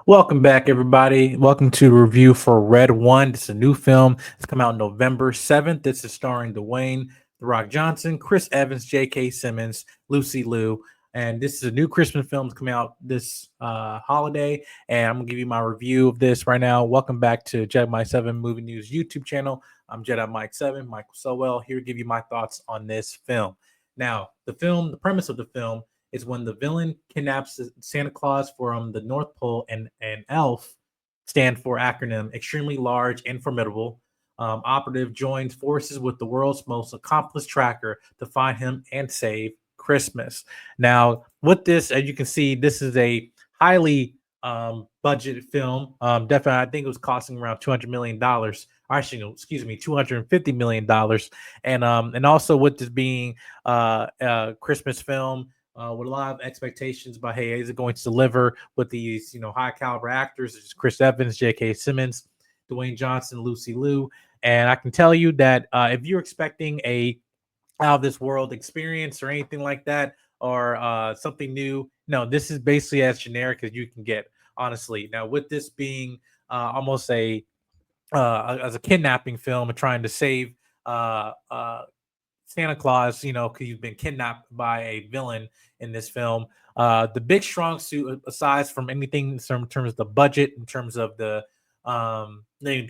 Welcome back, everybody. Welcome to the review for Red One. This is a new film. It's come out November 7th. This is starring Dwayne The Rock Johnson, Chris Evans, J.K. Simmons, Lucy Liu. And this is a new Christmas film that's coming out this holiday. And I'm going to give you my review of this right now. Welcome back to Jedi Mike 7 Movie News YouTube channel. I'm Jedi Mike 7, Michael Sowell, here to give you my thoughts on this film. Now, the premise of the film is when the villain kidnaps Santa Claus from the North Pole, and ELF stand for acronym extremely large and formidable. Operative joins forces with the world's most accomplished tracker to find him and save Christmas. Now, with this, as you can see, this is a highly budget film. Definitely, I think it was costing around $200 million. Actually, no, excuse me, $250 million. And also with this being a Christmas film, with a lot of expectations about, hey, is it going to deliver with these high caliber actors such as Chris Evans, J.K. Simmons, Dwayne Johnson, Lucy Liu. And I can tell you that if you're expecting a out of this world experience or anything like that, or something new, no, this is basically as generic as you can get, honestly. Now, with this being almost as a kidnapping film and trying to save Santa Claus, because he's been kidnapped by a villain in this film. The big strong suit, aside from anything in terms of the budget, in terms of the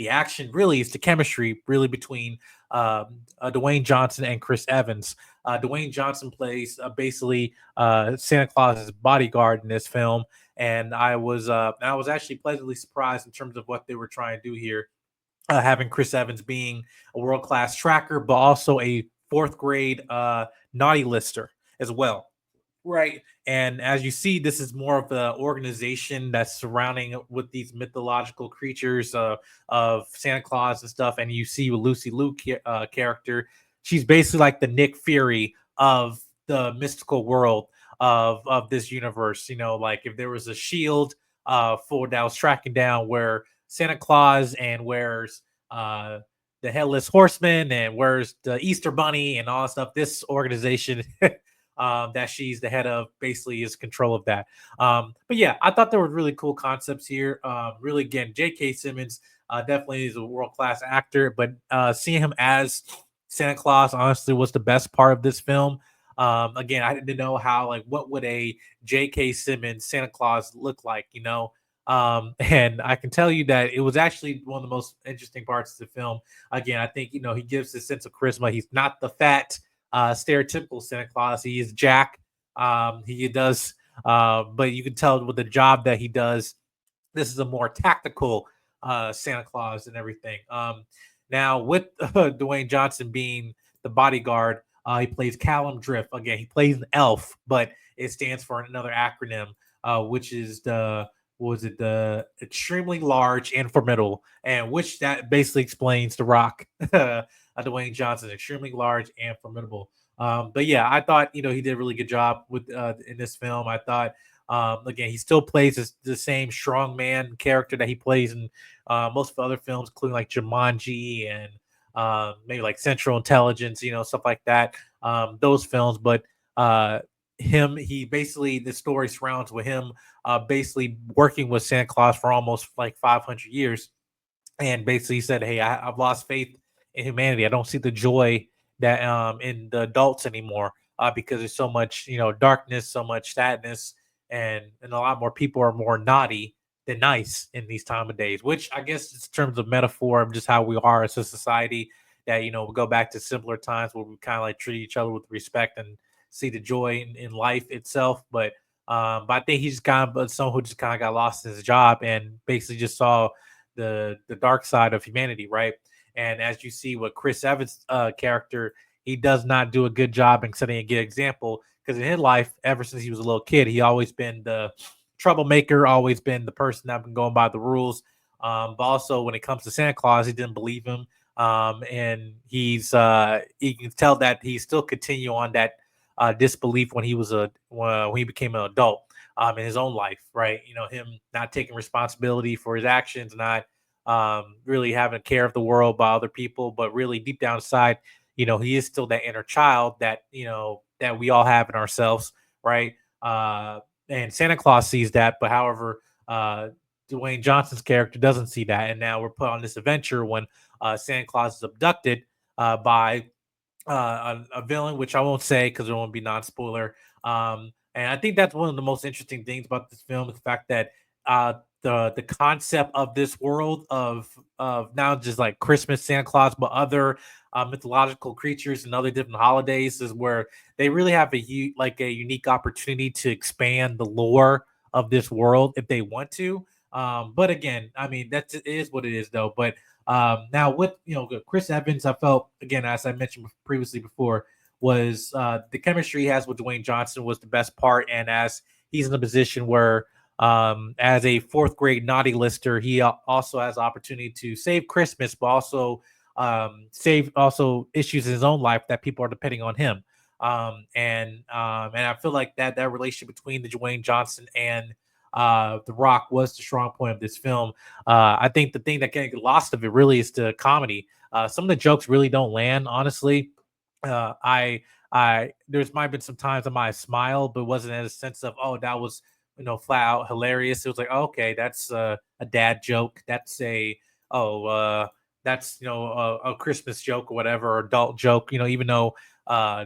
action, really is the chemistry, really between Dwayne Johnson and Chris Evans. Dwayne Johnson plays basically Santa Claus's bodyguard in this film, and I was actually pleasantly surprised in terms of what they were trying to do here, having Chris Evans being a world class tracker, but also a fourth grade naughty lister as well. Right. And as you see, this is more of the organization that's surrounding it with these mythological creatures of Santa Claus and stuff. And you see with Lucy Liu character, she's basically like the Nick Fury of the mystical world of this universe. Like if there was a shield for that was tracking down where Santa Claus and where's uh, the Headless Horseman and where's the Easter Bunny and all that stuff. This organization that she's the head of basically is control of that. But yeah, I thought there were really cool concepts here. Really, again, J.K. Simmons definitely is a world class actor, but seeing him as Santa Claus honestly was the best part of this film. Again, I didn't know how, like, what would a J.K. Simmons Santa Claus look like, and I can tell you that it was actually one of the most interesting parts of the film. Again, I think he gives this sense of charisma. He's not the fat stereotypical Santa Claus. He is Jack. He does, but you can tell with the job that he does, this is a more tactical Santa Claus and everything. Now with Dwayne Johnson being the bodyguard, he plays Callum Drift. Again, he plays an elf, but it stands for another acronym, which is the was it the extremely large and formidable, and which that basically explains the Rock, Dwayne Johnson, extremely large and formidable. But yeah, I thought he did a really good job with in this film. I thought again, he still plays the same strong man character that he plays in most of the other films, including like Jumanji and maybe like Central Intelligence, stuff like that. Those films, but he basically the story surrounds with him basically working with Santa Claus for almost like 500 years, and basically said, "Hey, I've lost faith in humanity. I don't see the joy that in the adults anymore because there's so much darkness, so much sadness, and a lot more people are more naughty than nice in these time of days." Which I guess in terms of metaphor of just how we are as a society, that we go back to simpler times where we kind of like treat each other with respect and see the joy in life itself, but I think he's kind of someone who just kind of got lost in his job and basically just saw the dark side of humanity, right? And as you see with Chris Evans' character, he does not do a good job in setting a good example because in his life, ever since he was a little kid, he always been the troublemaker, always been the person that been going by the rules. But also when it comes to Santa Claus, he didn't believe him, and he can tell that he still continue on that disbelief when when he became an adult in his own life, right? Him not taking responsibility for his actions, not really having a care of the world by other people, but really deep down inside, he is still that inner child that that we all have in ourselves, right? And Santa Claus sees that, but however, Dwayne Johnson's character doesn't see that, and now we're put on this adventure when Santa Claus is abducted by a villain, which I won't say because it won't be non-spoiler. And I think that's one of the most interesting things about this film is the fact that the concept of this world of not just like Christmas, Santa Claus, but other mythological creatures and other different holidays is where they really have a unique opportunity to expand the lore of this world if they want to. But again, I mean that is what it is though. But now with Chris Evans, I felt again as I mentioned previously before was the chemistry he has with Dwayne Johnson was the best part, and as he's in a position where as a fourth grade naughty lister, he also has opportunity to save Christmas, but also save also issues in his own life that people are depending on him. And I feel like that relationship between the Dwayne Johnson and The Rock was the strong point of this film. I think the thing that can get lost of it really is the comedy. Some of the jokes really don't land, honestly. I there's might have been some times I might have smiled, but it wasn't in a sense of that was flat out hilarious. It was like okay, that's a dad joke. Oh that's a Christmas joke or whatever, or adult joke. Even though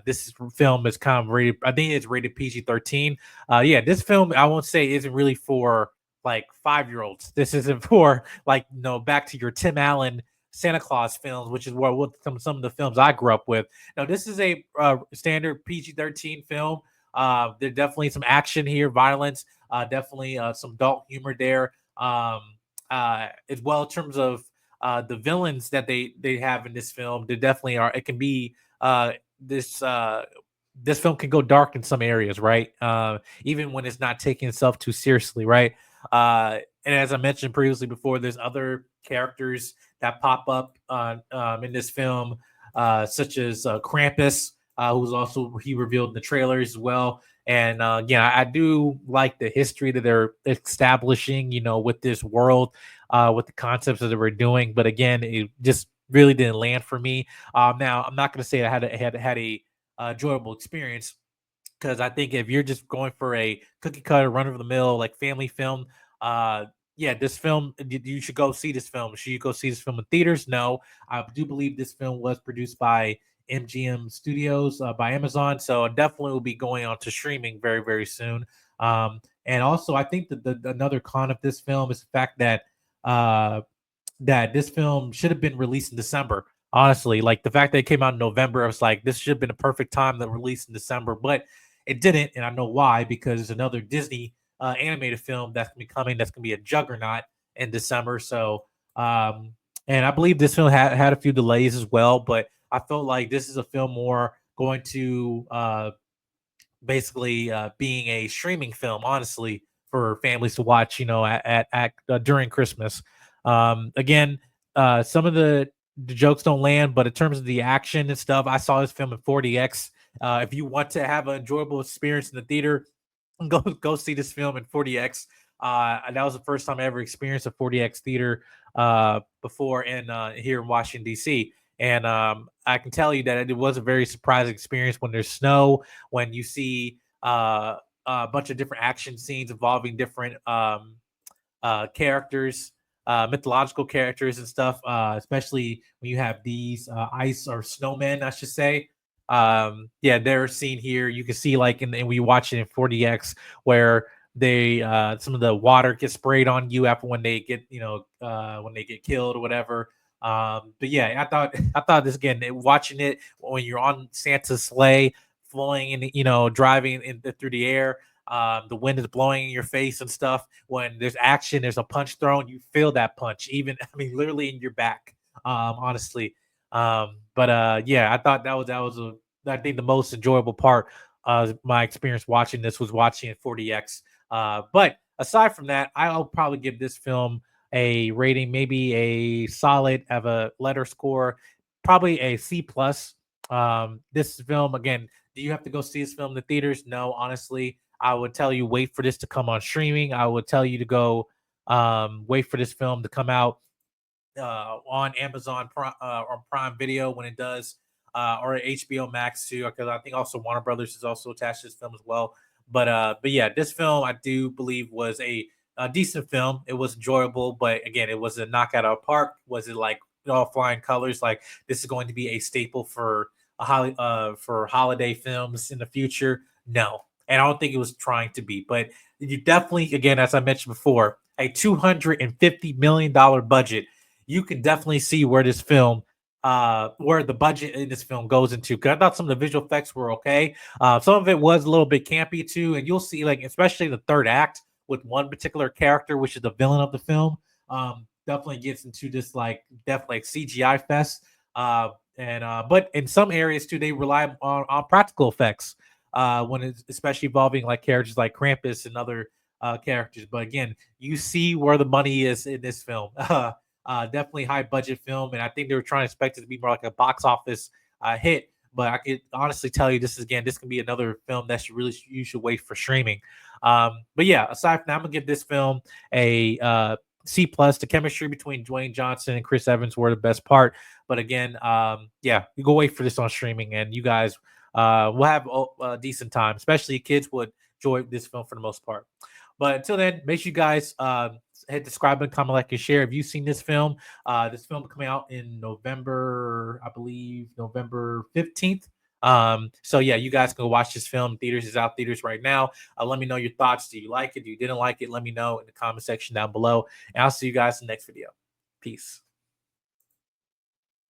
this film is kind of rated, I think it's rated PG-13. Yeah, this film I won't say isn't really for like 5-year-olds. This isn't for like back to your Tim Allen Santa Claus films, which is what some of the films I grew up with. Now, this is a standard PG-13 film. There's definitely some action here, violence, definitely some adult humor there, as well in terms of the villains that they have in this film. They definitely are. It can be this. This film can go dark in some areas, right? Even when it's not taking itself too seriously, right? And as I mentioned previously before, there's other characters that pop up in this film, such as Krampus, who's also he revealed in the trailers as well. And yeah, I do like the history that they're establishing, with this world, with the concepts that they were doing. But again, it just really didn't land for me. Now, I'm not going to say I had a enjoyable experience because I think if you're just going for a cookie cutter, run of the mill like family film, yeah, this film you should go see this film. Should you go see this film in theaters? No, I do believe this film was produced by MGM Studios by Amazon, so definitely will be going on to streaming very very soon. And also, I think that another con of this film is the fact uh, that this film should have been released in December. Honestly, like the fact that it came out in November, I was like, this should have been a perfect time to release in December, but it didn't, and I know why because it's another Disney animated film that's gonna be coming. That's gonna be a juggernaut in December. So, and I believe this film had a few delays as well, but I felt like this is a film more going to basically being a streaming film, honestly, for families to watch, at during Christmas. Again, some of the jokes don't land, but in terms of the action and stuff, I saw this film in 40x. If you want to have an enjoyable experience in the theater, go see this film in 40x. That was the first time I ever experienced a 40x theater before in here in Washington D.C. And I can tell you that it was a very surprising experience when there's snow, when you see a bunch of different action scenes involving different characters, mythological characters and stuff, especially when you have these ice or snowmen, I should say. Yeah, they're seen here. You can see like and we watch it in 40x where they some of the water gets sprayed on you after when they get when they get killed or whatever. But yeah, I thought this again watching it when you're on Santa's sleigh flying and driving through the air, the wind is blowing in your face and stuff. When there's action, there's a punch thrown, you feel that punch, even I mean, literally in your back. Honestly, but yeah, I thought that was I think the most enjoyable part of my experience watching this was watching it 40x. But aside from that, I'll probably give this film a rating, maybe a solid of a letter score, probably a C plus. This film again, do you have to go see this film in the theaters? No, honestly, I would tell you wait for this to come on streaming. I would tell you to go wait for this film to come out on Amazon or Prime Video when it does, or HBO Max too, because I think also Warner Brothers is also attached to this film as well. But yeah, this film I do believe was a a decent film. It was enjoyable, but again, it was a knockout out of the park. Was it like all flying colors? Like this is going to be a staple for for holiday films in the future? No, and I don't think it was trying to be. But you definitely, again, as I mentioned before, a $250 million budget. You can definitely see where this film where the budget in this film goes into, because I thought some of the visual effects were okay. Some of it was a little bit campy too, and you'll see, like, especially the third act with one particular character, which is the villain of the film. Definitely gets into this like definitely like CGI fest. And But in some areas too, they rely on practical effects. When it's especially involving like characters like Krampus and other characters. But again, you see where the money is in this film. Definitely high budget film, and I think they were trying to expect it to be more like a box office hit. But I could honestly tell you, this can be another film that you should wait for streaming. But yeah, aside from that, I'm gonna give this film a C plus. The chemistry between Dwayne Johnson and Chris Evans were the best part. But again, yeah, you go wait for this on streaming, and you guys will have a decent time. Especially kids would enjoy this film for the most part. But until then, make sure you guys hit subscribe and comment, like, and share. Have you seen this film? This film coming out in November, I believe, November 15th. So yeah, you guys can go watch this film. Theaters is out theaters right now. Let me know your thoughts. Do you like it? Do you didn't like it? Let me know in the comment section down below. And I'll see you guys in the next video. Peace.